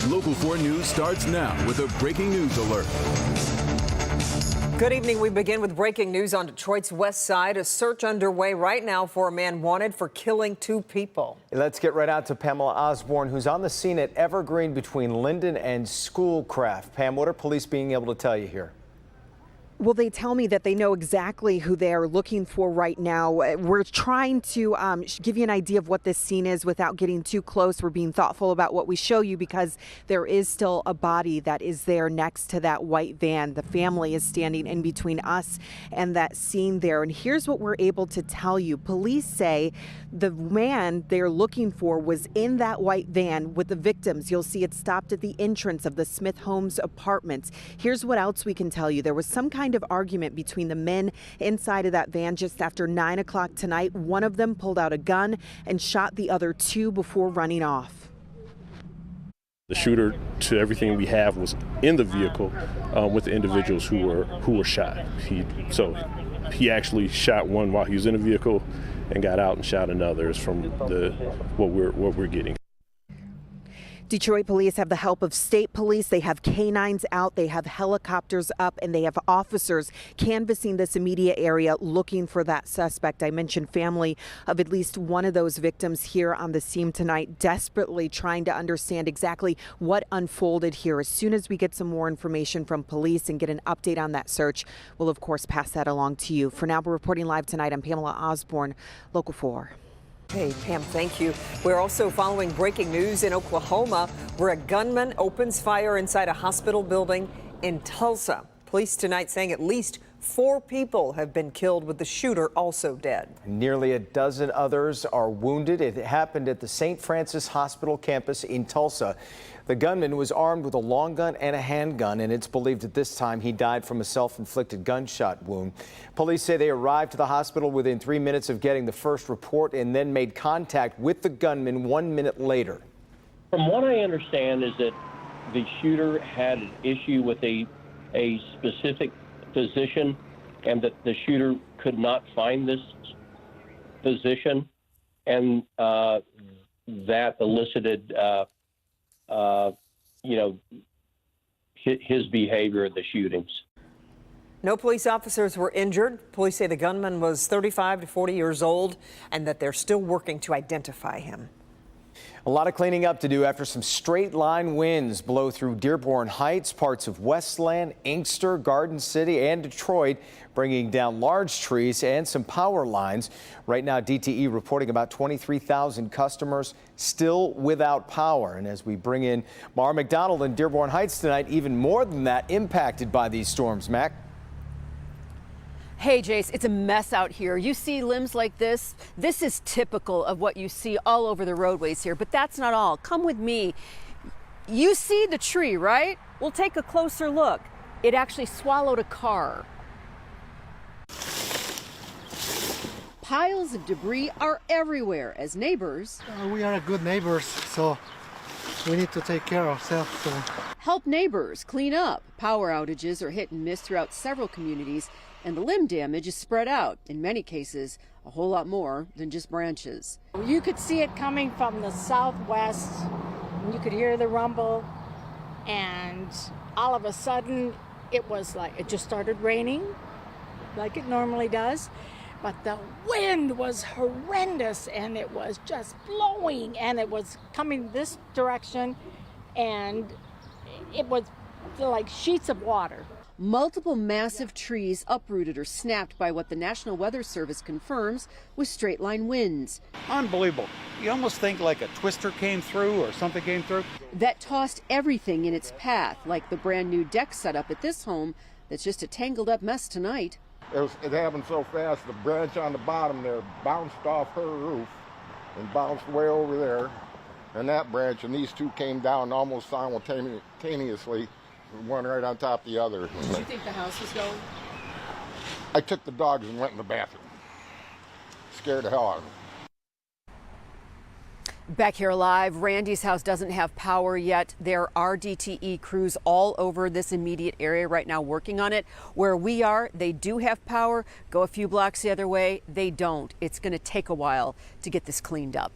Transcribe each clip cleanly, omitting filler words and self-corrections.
Local 4 News starts now with a breaking news alert. Good evening. We begin with breaking news on Detroit's west side. A search underway right now for a man wanted for killing 2 people. Let's get right out to Pamela Osborne, who's on the scene at Evergreen between Linden and Schoolcraft. Pam, what are police being able to tell you here? Well, they tell me that they know exactly who they are looking for right now. We're trying to give you an idea of what this scene is without getting too close. We're being thoughtful about what we show you because there is still a body that is there next to that white van. The family is standing in between us and that scene there. And here's what we're able to tell you. Police say the man they're looking for was in that white van with the victims. You'll see it stopped at the entrance of the Smith Homes apartments. Here's what else we can tell you. There was some kind of argument between the men inside of that van just after 9 o'clock tonight. One of them pulled out a gun and shot the other 2 before running off. The shooter, to everything we have, was in the vehicle with the individuals who were shot. He actually shot one while he was in the vehicle and got out and shot another. Is from what we're getting. Detroit police have the help of state police. They have canines out, they have helicopters up, and they have officers canvassing this immediate area looking for that suspect. I mentioned family of at least one of those victims here on the scene tonight, desperately trying to understand exactly what unfolded here. As soon as we get some more information from police and get an update on that search, we'll of course pass that along to you. For now, we're reporting live tonight. I'm Pamela Osborne, Local 4. Hey, Pam, thank you. We're also following breaking news in Oklahoma, where a gunman opens fire inside a hospital building in Tulsa. Police tonight saying at least 4 people have been killed, with the shooter also dead. Nearly a dozen others are wounded. It happened at the St. Francis Hospital campus in Tulsa. The gunman was armed with a long gun and a handgun, and it's believed at this time he died from a self-inflicted gunshot wound. Police say they arrived to the hospital within 3 minutes of getting the first report and then made contact with the gunman 1 minute later. From what I understand is that the shooter had an issue with a specific physician, and that the shooter could not find this physician, and that elicited his behavior at the shootings. No police officers were injured. Police say the gunman was 35 to 40 years old and that they're still working to identify him. A lot of cleaning up to do after some straight line winds blow through Dearborn Heights, parts of Westland, Inkster, Garden City, and Detroit, bringing down large trees and some power lines. Right now, DTE reporting about 23,000 customers still without power. And as we bring in Mara McDonald in Dearborn Heights tonight, even more than that impacted by these storms. Mac? Hey, Jace, it's a mess out here. You see limbs like this? This is typical of what you see all over the roadways here, but that's not all. Come with me. You see the tree, right? We'll take a closer look. It actually swallowed a car. Piles of debris are everywhere as neighbors. We are good neighbors, so we need to take care of ourselves. So. Help neighbors clean up. Power outages are hit and miss throughout several communities, and the limb damage is spread out, in many cases, a whole lot more than just branches. You could see it coming from the southwest, and you could hear the rumble, and all of a sudden, it was like it just started raining, like it normally does, but the wind was horrendous, and it was just blowing, and it was coming this direction, and it was like sheets of water. Multiple massive trees uprooted or snapped by what the National Weather Service confirms was straight-line winds. Unbelievable. You almost think like a twister came through or something came through. That tossed everything in its path, like the brand new deck setup at this home that's just a tangled up mess tonight. It happened so fast, the branch on the bottom there bounced off her roof and bounced way over there. And that branch and these 2 came down almost simultaneously. One right on top of the other. Did you think the house was going? I took the dogs and went in the bathroom. Scared the hell out of them. Back here live, Randy's house doesn't have power yet. There are DTE crews all over this immediate area right now working on it. Where we are, they do have power. Go a few blocks the other way, they don't. It's going to take a while to get this cleaned up.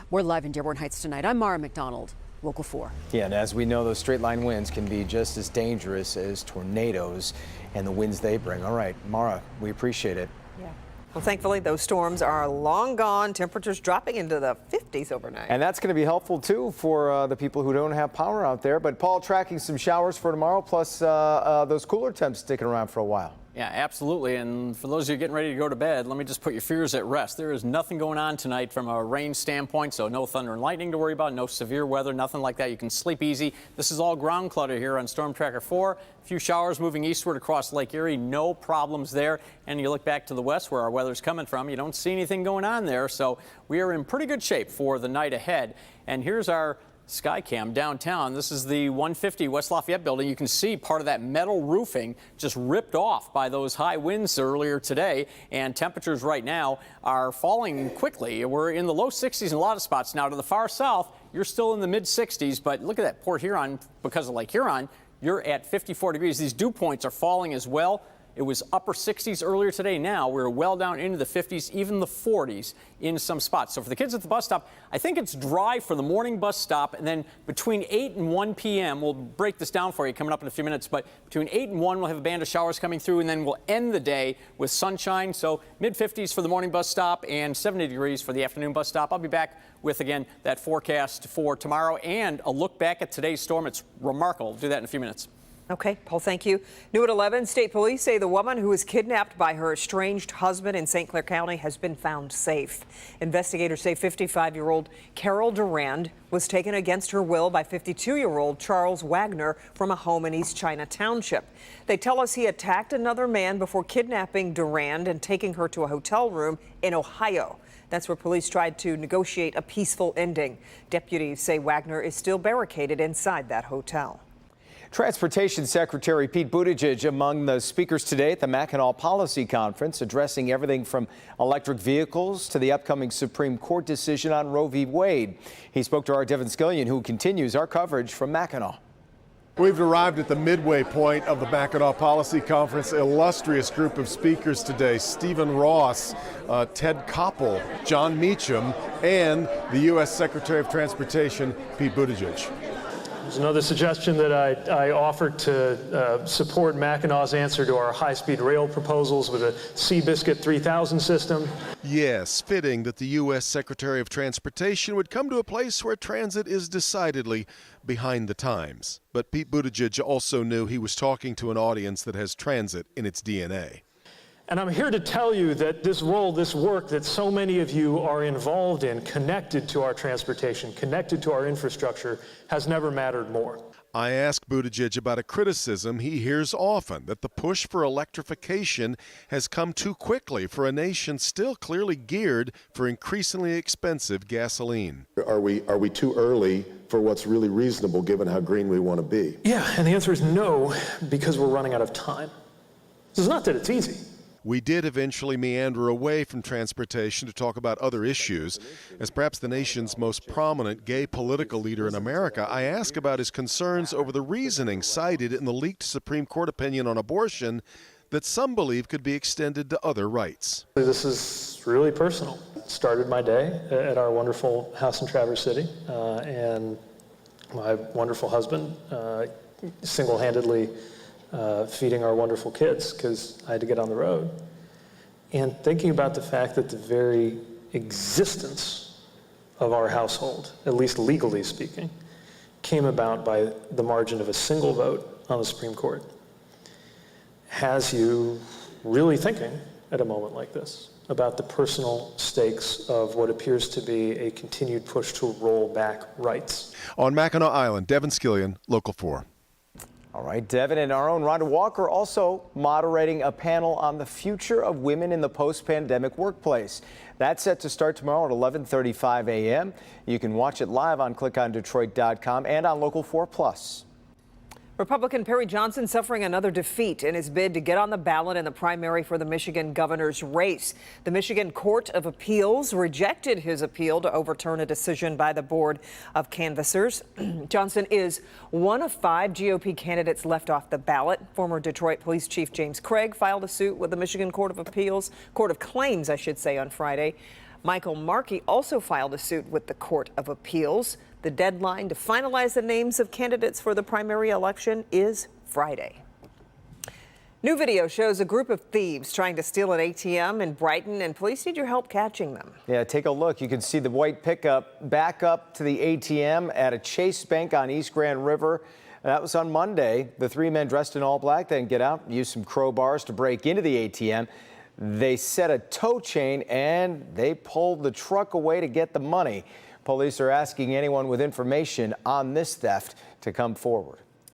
We're live in Dearborn Heights tonight. I'm Mara McDonald, Local 4. Yeah, and as we know, those straight line winds can be just as dangerous as tornadoes and the winds they bring. All right, Mara, we appreciate it. Yeah. Well, thankfully, those storms are long gone. Temperatures dropping into the 50s overnight. And that's going to be helpful, too, for the people who don't have power out there. But, Paul, tracking some showers for tomorrow, plus those cooler temps sticking around for a while. Yeah, absolutely. And for those of you getting ready to go to bed, let me just put your fears at rest. There is nothing going on tonight from a rain standpoint, so no thunder and lightning to worry about, no severe weather, nothing like that. You can sleep easy. This is all ground clutter here on Storm Tracker 4. A few showers moving eastward across Lake Erie, no problems there. And you look back to the west where our weather's coming from, you don't see anything going on there. So we are in pretty good shape for the night ahead. And here's our Skycam downtown. This is the 150 West Lafayette building. You can see part of that metal roofing just ripped off by those high winds earlier today, and temperatures right now are falling quickly. We're in the low 60s in a lot of spots. Now to the far south, you're still in the mid 60s, but look at that Port Huron, because of Lake Huron, you're at 54 degrees. These dew points are falling as well. It was upper 60s earlier today. Now we're well down into the 50s, even the 40s in some spots. So for the kids at the bus stop, I think it's dry for the morning bus stop. And then between 8 and 1 p.m., we'll break this down for you coming up in a few minutes. But between 8 and 1, we'll have a band of showers coming through. And then we'll end the day with sunshine. So mid 50s for the morning bus stop and 70 degrees for the afternoon bus stop. I'll be back with, again, that forecast for tomorrow and a look back at today's storm. It's remarkable. We'll do that in a few minutes. Okay, Paul, thank you. New at 11, state police say the woman who was kidnapped by her estranged husband in St. Clair County has been found safe. Investigators say 55-year-old Carol Durand was taken against her will by 52-year-old Charles Wagner from a home in East China Township. They tell us he attacked another man before kidnapping Durand and taking her to a hotel room in Ohio. That's where police tried to negotiate a peaceful ending. Deputies say Wagner is still barricaded inside that hotel. Transportation Secretary Pete Buttigieg among the speakers today at the Mackinac Policy Conference, addressing everything from electric vehicles to the upcoming Supreme Court decision on Roe v. Wade. He spoke to our Devin Skillion, who continues our coverage from Mackinac. We've arrived at the midway point of the Mackinac Policy Conference. Illustrious group of speakers today: Stephen Ross, Ted Koppel, John Meacham, and the U.S. Secretary of Transportation Pete Buttigieg. There's another suggestion that I offered to support Mackinac's answer to our high-speed rail proposals with a Seabiscuit 3000 system. Yes, fitting that the U.S. Secretary of Transportation would come to a place where transit is decidedly behind the times. But Pete Buttigieg also knew he was talking to an audience that has transit in its DNA. And I'm here to tell you that this role, this work that so many of you are involved in, connected to our transportation, connected to our infrastructure, has never mattered more. I asked Buttigieg about a criticism he hears often, that the push for electrification has come too quickly for a nation still clearly geared for increasingly expensive gasoline. Are we too early for what's really reasonable given how green we want to be? Yeah, and the answer is no, because we're running out of time. This is not that it's easy. We did eventually meander away from transportation to talk about other issues. As perhaps the nation's most prominent gay political leader in America, I asked about his concerns over the reasoning cited in the leaked Supreme Court opinion on abortion that some believe could be extended to other rights. This is really personal. Started my day at our wonderful house in Traverse City, and my wonderful husband single-handedly feeding our wonderful kids because I had to get on the road. And thinking about the fact that the very existence of our household, at least legally speaking, came about by the margin of a single vote on the Supreme Court, has you really thinking at a moment like this about the personal stakes of what appears to be a continued push to roll back rights. On Mackinac Island, Devin Skillion, Local 4. All right, Devin, and our own Rhonda Walker also moderating a panel on the future of women in the post-pandemic workplace. That's set to start tomorrow at 11:35 a.m. You can watch it live on clickondetroit.com and on Local 4+. Republican Perry Johnson suffering another defeat in his bid to get on the ballot in the primary for the Michigan governor's race. The Michigan Court of Appeals rejected his appeal to overturn a decision by the board of canvassers. Johnson is one of 5 GOP candidates left off the ballot. Former Detroit Police Chief James Craig filed a suit with the Michigan Court of Claims, on Friday. Michael Markey also filed a suit with the Court of Appeals. The deadline to finalize the names of candidates for the primary election is Friday. New video shows a group of thieves trying to steal an ATM in Brighton, and police need your help catching them. Yeah, take a look. You can see the white pickup back up to the ATM at a Chase Bank on East Grand River. That was on Monday. The three men dressed in all black then get out, use some crowbars to break into the ATM. They set a tow chain and they pulled the truck away to get the money. Police are asking anyone with information on this theft to come forward.